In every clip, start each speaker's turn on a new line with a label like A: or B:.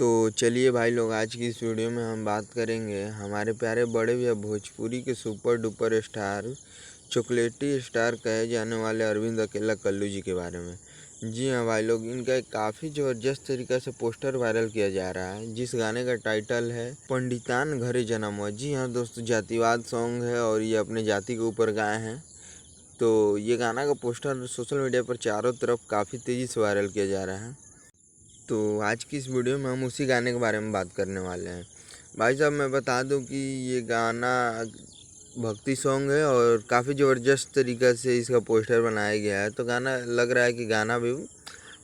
A: तो चलिए भाई लोग, आज की इस वीडियो में हम बात करेंगे हमारे प्यारे बड़े भैया भोजपुरी के सुपर डुपर स्टार, चॉकलेटी स्टार कहे जाने वाले अरविंद अकेला कल्लू जी के बारे में। जी हाँ भाई लोग, इनका एक काफ़ी ज़बरदस्त तरीक़े से पोस्टर वायरल किया जा रहा है, जिस गाने का टाइटल है पंडितान घरे जन्म हुआ। जी हाँ दोस्तों, जातिवाद सॉन्ग है और ये अपने जाति के ऊपर गाए हैं। तो ये गाना का पोस्टर सोशल मीडिया पर चारों तरफ काफ़ी तेज़ी से वायरल किया जा रहा है। तो आज की इस वीडियो में हम उसी गाने के बारे में बात करने वाले हैं। भाई साहब, मैं बता दूं कि ये गाना भक्ति सॉन्ग है और काफ़ी ज़बरदस्त तरीक़े से इसका पोस्टर बनाया गया है। तो गाना लग रहा है कि गाना भी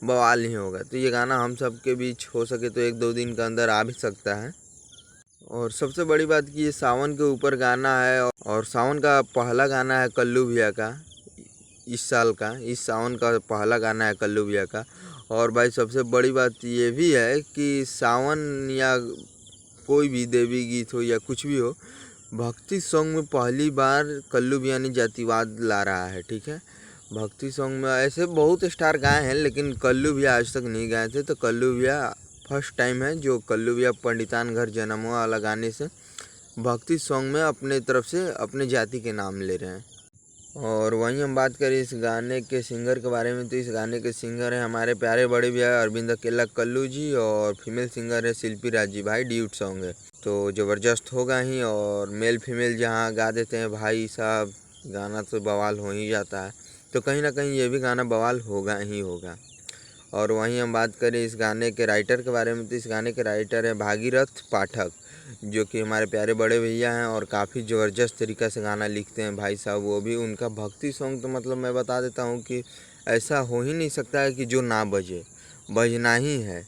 A: बवाल ही होगा। तो ये गाना हम सब के बीच हो सके तो 1-2 दिन के अंदर आ भी सकता है। और सबसे बड़ी बात कि ये सावन के ऊपर गाना है और सावन का पहला गाना है कल्लू भैया का, इस साल का, इस सावन का पहला गाना है कल्लू भैया का। और भाई सबसे बड़ी बात ये भी है कि सावन या कोई भी देवी गीत हो या कुछ भी हो, भक्ति सॉन्ग में पहली बार कल्लू भैया ने जातिवाद ला रहा है। ठीक है, भक्ति सॉन्ग में ऐसे बहुत स्टार गाए हैं लेकिन कल्लू भैया आज तक नहीं गाए थे। तो कल्लू भैया फर्स्ट टाइम है जो कल्लू भैया पंडितान घर जन्म हुआ वाला गाने से भक्ति सॉन्ग में अपने तरफ से अपने जाति के नाम ले रहे हैं। और वहीं हम बात करें इस गाने के सिंगर के बारे में, तो इस गाने के सिंगर हैं हमारे प्यारे बड़े भैया अरविंद अकेला कल्लू जी और फीमेल सिंगर है शिल्पी राज जी। भाई ड्यूट सॉन्ग है तो ज़बरदस्त होगा ही। और मेल फीमेल जहाँ गा देते हैं भाई साहब, गाना तो बवाल हो ही जाता है। तो कहीं ना कहीं ये भी गाना बवाल होगा ही होगा। और वहीं हम बात करें इस गाने के राइटर के बारे में, तो इस गाने के राइटर हैं भागीरथ पाठक, जो कि हमारे प्यारे बड़े भैया हैं और काफ़ी ज़बरदस्त तरीक़े से गाना लिखते हैं भाई साहब। वो भी उनका भक्ति सॉन्ग, तो मतलब मैं बता देता हूँ कि ऐसा हो ही नहीं सकता है कि जो ना बजे, बजना ही है।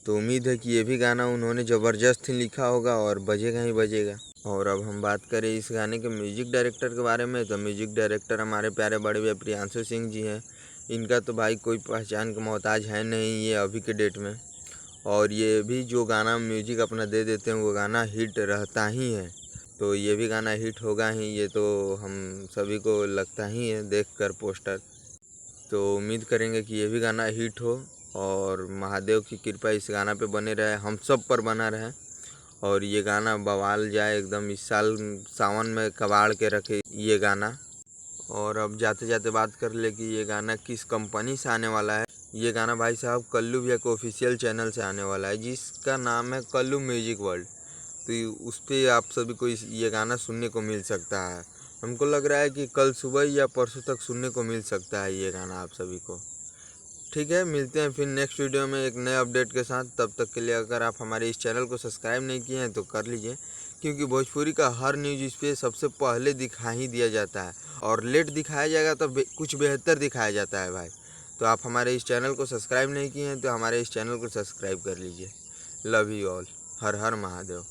A: तो उम्मीद है कि ये भी गाना उन्होंने ज़बरदस्त ही लिखा होगा और बजेगा ही बजेगा। और अब हम बात करें इस गाने के म्यूज़िक डायरेक्टर के बारे में, तो म्यूज़िक डायरेक्टर हमारे प्यारे बड़े भैया प्रियांशु सिंह जी हैं। इनका तो भाई कोई पहचान का मोहताज है नहीं ये अभी के डेट में। और ये भी जो गाना म्यूजिक अपना दे देते हैं वो गाना हिट रहता ही है। तो ये भी गाना हिट होगा ही, ये तो हम सभी को लगता ही है देखकर पोस्टर। तो उम्मीद करेंगे कि ये भी गाना हिट हो और महादेव की कृपा इस गाना पे बने रहे, हम सब पर बना रहे और ये गाना बवाल जाए एकदम। इस साल सावन में कबाड़ के रखे ये गाना। और अब जाते जाते बात कर ले कि ये गाना किस कंपनी से आने वाला है। ये गाना भाई साहब कल्लू भैया के ऑफिशियल चैनल से आने वाला है, जिसका नाम है कल्लू म्यूजिक वर्ल्ड। तो उस पर आप सभी को ये गाना सुनने को मिल सकता है। हमको लग रहा है कि कल सुबह या परसों तक सुनने को मिल सकता है ये गाना आप सभी को। ठीक है, मिलते हैं फिर नेक्स्ट वीडियो में एक नए अपडेट के साथ। तब तक के लिए अगर आप हमारे इस चैनल को सब्सक्राइब नहीं किए हैं तो कर लीजिए, क्योंकि भोजपुरी का हर न्यूज़ इस पर सबसे पहले दिखा ही दिया जाता है और लेट दिखाया जाएगा तो कुछ बेहतर दिखाया जाता है भाई। तो आप हमारे इस चैनल को सब्सक्राइब नहीं किए हैं तो हमारे इस चैनल को सब्सक्राइब कर लीजिए। Love you all. Her her Mahadev.